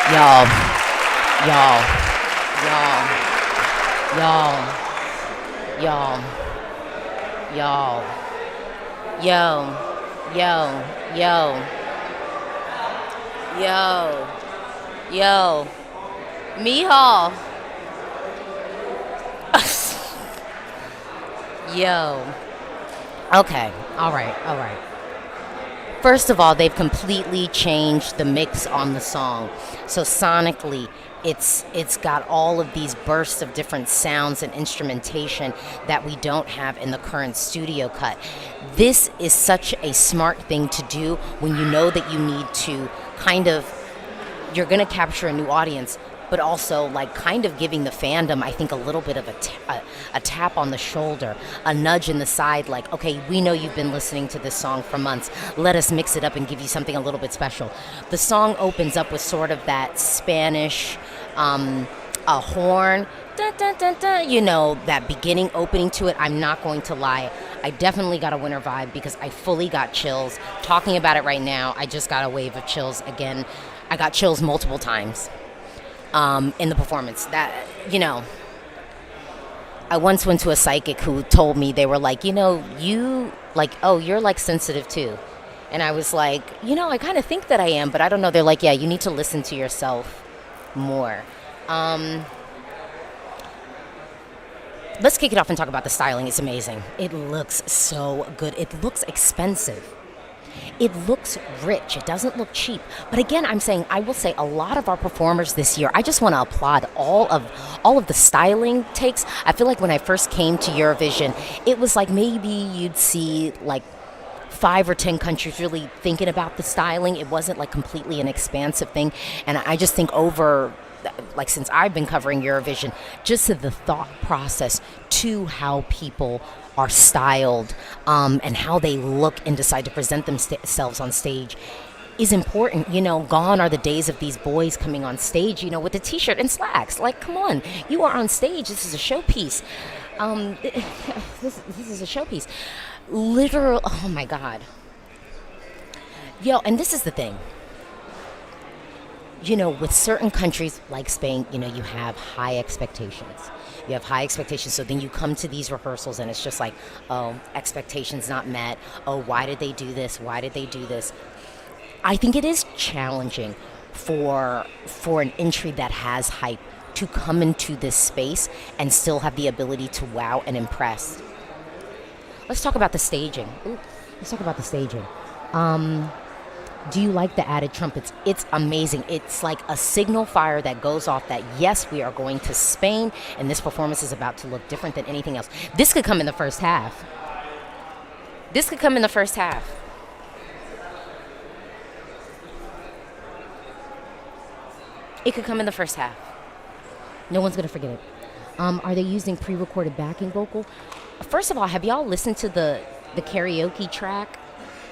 Y'all, y'all, y'all, y'all, y'all, y'all, yo, yo, yo, yo, yo, Mijo, yo. Okay, all right, all right. First of all, they've completely changed the mix on the song. So sonically, it's got all of these bursts of different sounds and instrumentation that we don't have in the current studio cut. This is such a smart thing to do when you know that you need to kind of you're going to capture a new audience, but also like kind of giving the fandom, I think, a little bit of a tap on the shoulder, a nudge in the side, like, okay, we know you've been listening to this song for months. Let us mix it up and give you something a little bit special. The song opens up with sort of that Spanish a horn, dun, dun, dun, dun, you know, that beginning opening to it. I'm not going to lie. I definitely got a winter vibe because I fully got chills. Talking about it right now, I just got a wave of chills again. I got chills multiple times in the performance. That, you know, I once went to a psychic who told me, they were like, you know, you like, oh, you're like sensitive too. And I was like, you know, I kind of think that I am, but I don't know. They're like, yeah, you need to listen to yourself more. Let's kick it off and talk about the styling. It's amazing. It looks so good. It looks expensive. It looks rich. It doesn't look cheap. But again, I will say a lot of our performers this year, I just want to applaud all of the styling takes. I feel like when I first came to Eurovision, it was like maybe you'd see like 5 or 10 countries really thinking about the styling. It wasn't like completely an expansive thing. And I just think like since I've been covering Eurovision, just the thought process to how people are styled and how they look and decide to present themselves on stage is important. You know, gone are the days of these boys coming on stage, you know, with a t-shirt and slacks. Like, come on, you are on stage. This is a showpiece. This is a showpiece. Literal, oh my God. Yo, and this is the thing. You know, with certain countries like Spain, you know, you have high expectations. You have high expectations. So then you come to these rehearsals and it's just like, oh, expectations not met. Oh, why did they do this? Why did they do this? I think it is challenging for an entry that has hype to come into this space and still have the ability to wow and impress. Let's talk about the staging. Let's talk about the staging. Do you like the added trumpets? It's amazing. It's like a signal fire that goes off that, yes, we are going to Spain, and this performance is about to look different than anything else. This could come in the first half. This could come in the first half. It could come in the first half. No one's going to forget it. Are they using pre-recorded backing vocal? First of all, have y'all listened to the karaoke track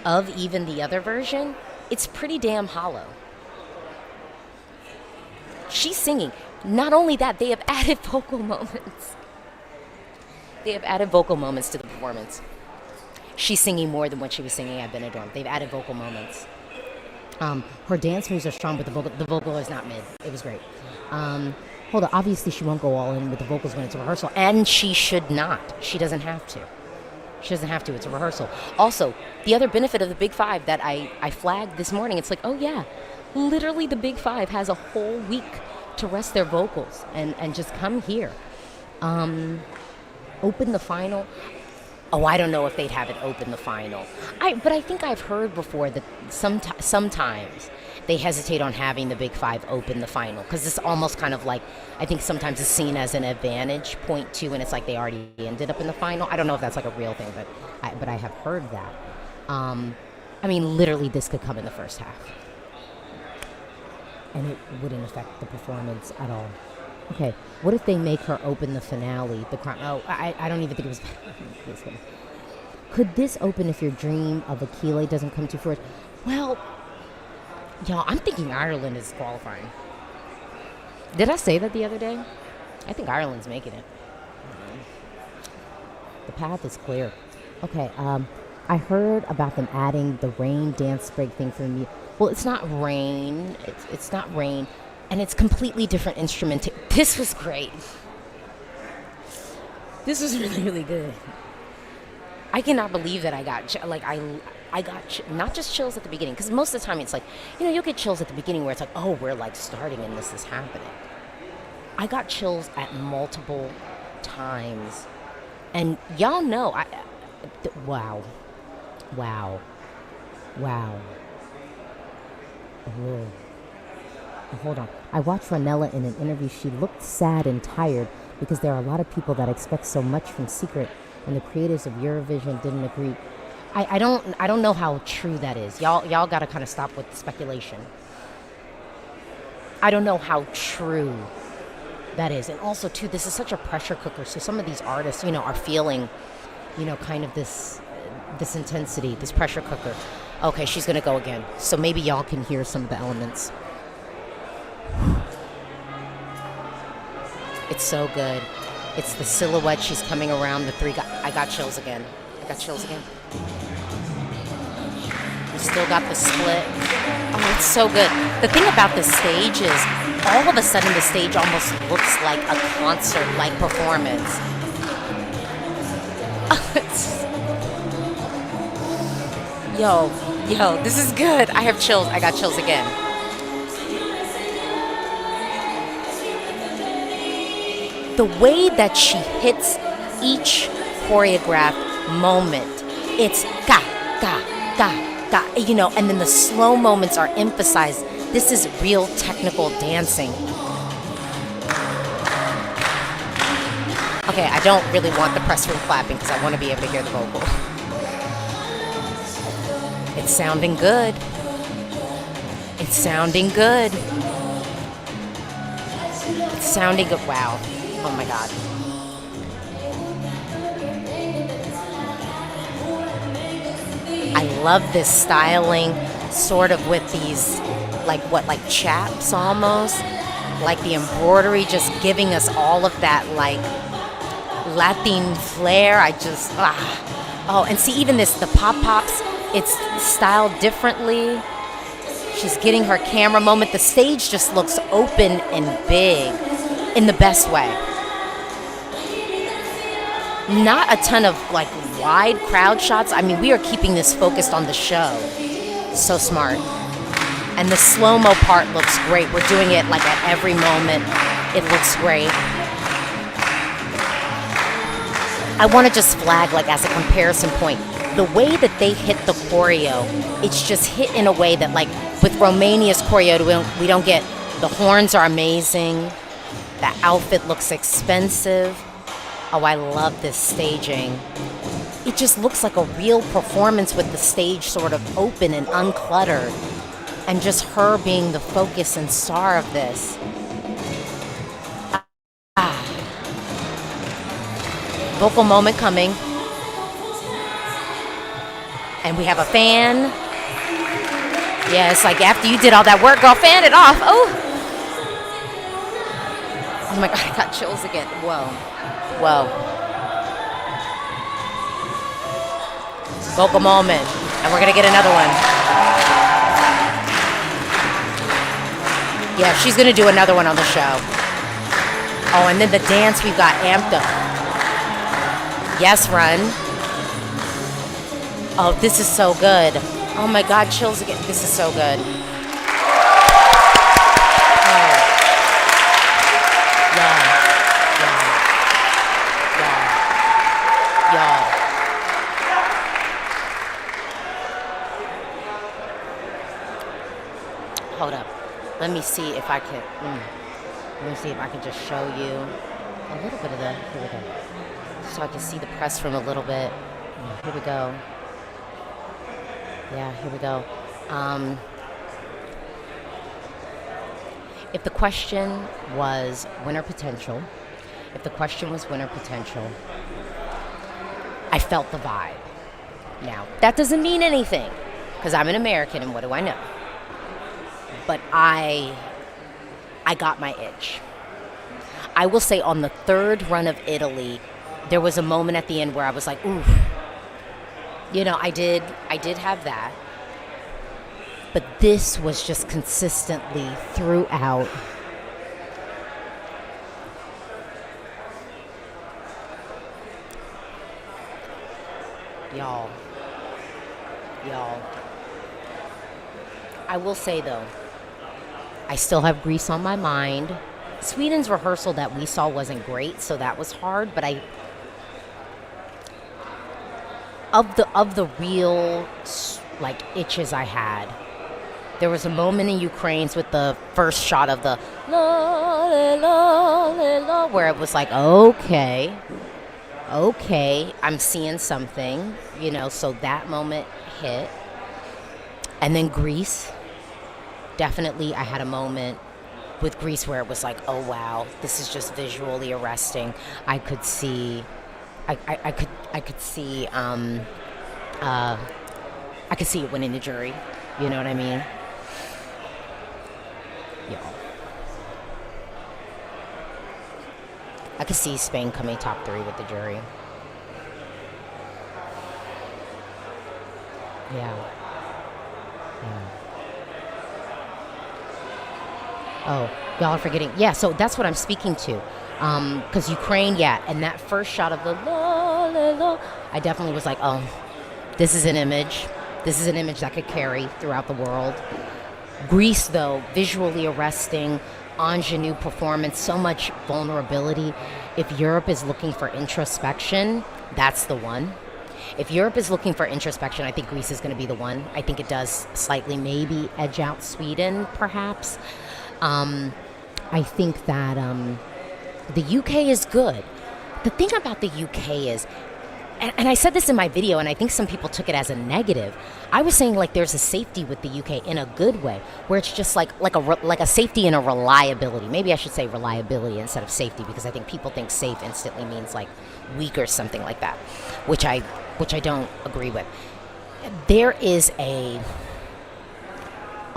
of even the other version? It's pretty damn hollow. She's singing. Not only that, they have added vocal moments. They have added vocal moments to the performance. She's singing more than what she was singing at Benidorm. They've added vocal moments. Her dance moves are strong, but the vocal is not mid. It was great. Hold on. Obviously, she won't go all in with the vocals when it's a rehearsal, and she should not. She doesn't have to. She doesn't have to. It's a rehearsal. Also, the other benefit of the Big Five that I flagged this morning, it's like, oh yeah, literally the Big Five has a whole week to rest their vocals and just come here. Open the final. Oh, I don't know if they'd have it open the final. But I think I've heard before that sometimes they hesitate on having the Big Five open the final because it's almost kind of like, I think sometimes it's seen as an advantage point too, and it's like they already ended up in the final. I don't know if that's like a real thing, but I have heard that. I mean, literally, this could come in the first half, and it wouldn't affect the performance at all. Okay, what if they make her open the finale? The crown. Oh, I don't even think it was. Could this open if your dream of Aquila doesn't come to fruition? Well, y'all, I'm thinking Ireland is qualifying. Did I say that the other day? I think Ireland's making it. The path is clear. Okay, I heard about them adding the rain dance break thing for me. Well, it's not rain. It's not rain. and it's completely different instrument. This was great. This was really, really good. I cannot believe that I got not just chills at the beginning, because most of the time it's like, you'll get chills at the beginning where it's like, oh, we're like starting and this is happening. I got chills at multiple times, and y'all know, wow. Whoa. Hold on. I watched Ronella in an interview. She looked sad and tired because there are a lot of people that expect so much from Secret, and the creators of Eurovision didn't agree. I don't know how true that is. Y'all got to kind of stop with the speculation. I don't know how true that is. And also, too, this is such a pressure cooker. So some of these artists, are feeling, kind of this intensity, this pressure cooker. Okay, she's going to go again. So maybe y'all can hear some of the elements. It's so good. It's the silhouette. She's coming around the three. I got chills again. We still got the split. Oh, it's so good. The thing about this stage is all of a sudden the stage almost looks like a concert-like performance. Yo, this is good. I have chills. I got chills again. The way that she hits each choreographed moment, it's ga, ga, ga, ga, and then the slow moments are emphasized. This is real technical dancing. Okay, I don't really want the press room clapping because I want to be able to hear the vocal. It's sounding good. Wow. Oh my God. I love this styling, sort of with these, like chaps almost. Like the embroidery just giving us all of that, like, Latin flair. Oh, and see, even the pop-pops, it's styled differently. She's getting her camera moment. The stage just looks open and big in the best way. Not a ton of like wide crowd shots. I mean, we are keeping this focused on the show. So smart. And the slow-mo part looks great. We're doing it like at every moment. It looks great. I want to just flag, like, as a comparison point, the way that they hit the choreo, it's just hit in a way that, like, with Romania's choreo, we don't get, the horns are amazing. The outfit looks expensive. Oh, I love this staging. It just looks like a real performance with the stage sort of open and uncluttered. And just her being the focus and star of this. Vocal moment coming. And we have a fan. Yeah, it's like after you did all that work, girl, fan it off. Oh my God, I got chills again. Whoa. Vocal moment. And we're going to get another one. Yeah, she's going to do another one on the show. Oh, and then the dance, we've got amped up. Yes, run. Oh, this is so good. Oh my God, chills again. This is so good. Y'all. Hold up. Let me see if I can. Let me see if I can just show you a little bit of the. Here we go. So I can see the press room a little bit. Here we go. Yeah, here we go. If the question was winner potential, I felt the vibe. Now, that doesn't mean anything, because I'm an American and what do I know? But I got my itch. I will say on the third run of Italy, there was a moment at the end where I was like, ooh. I did have that. But this was just consistently throughout Y'all. Y'all. I will say, though, I still have Greece on my mind. Sweden's rehearsal that we saw wasn't great, so that was hard, but of the real like itches I had, there was a moment in Ukraine's with the first shot of the la la la la la, where it was like, okay, I'm seeing something, so that moment hit. And then Greece, definitely I had a moment with Greece where it was like, oh wow, this is just visually arresting. I could see it winning the jury. You know what I mean? Y'all. I could see Spain coming top 3 with the jury. Yeah. Oh, y'all are forgetting. Yeah, so that's what I'm speaking to. Because Ukraine, and that first shot of the la la la, I definitely was like, oh, this is an image. This is an image that could carry throughout the world. Greece, though, visually arresting, ingenue performance, so much vulnerability. If Europe is looking for introspection, that's the one. If Europe is looking for introspection, I think Greece is going to be the one. I think it does slightly maybe edge out Sweden, perhaps. I think that the UK is good. The thing about the UK is, and I said this in my video, and I think some people took it as a negative. I was saying like there's a safety with the UK in a good way, where it's just like a safety and a reliability. Maybe I should say reliability instead of safety, because I think people think safe instantly means like weak or something like that, which I don't agree with. There is a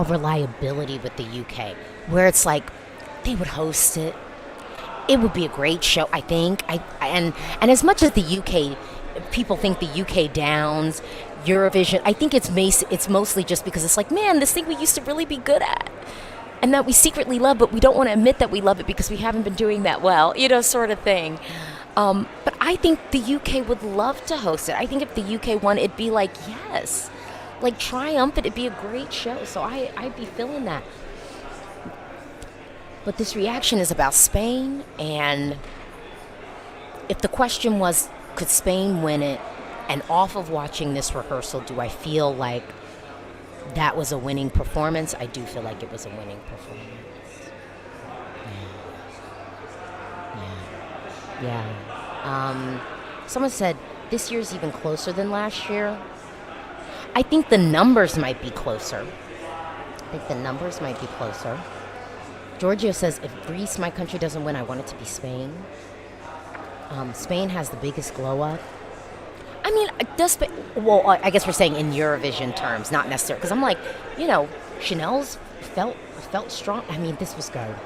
reliability with the UK where it's like they would host it. It would be a great show, I think. And as much as the UK, people think the UK downs Eurovision, I think it's mostly just because it's like, man, this thing we used to really be good at, and that we secretly love, but we don't want to admit that we love it because we haven't been doing that well, sort of thing. But I think the UK would love to host it. I think if the UK won, it'd be like, yes, like triumphant. It'd be a great show. So I'd be feeling that. But this reaction is about Spain, and if the question was, could Spain win it? And off of watching this rehearsal, do I feel like that was a winning performance? I do feel like it was a winning performance. Yeah. Someone said this year's even closer than last year. I think the numbers might be closer. Giorgio says, if Greece, my country, doesn't win, I want it to be Spain. Spain has the biggest glow up. I mean, I guess we're saying in Eurovision terms, not necessarily, because I'm like, Chanel's felt strong. I mean, this was good.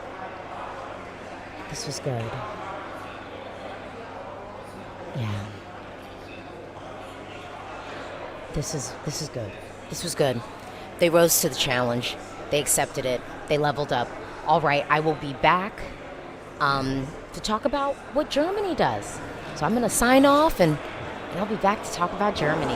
Yeah. This is good. This was good. They rose to the challenge. They accepted it. They leveled up. All right, I will be back to talk about what Germany does. So I'm going to sign off, and I'll be back to talk about Germany.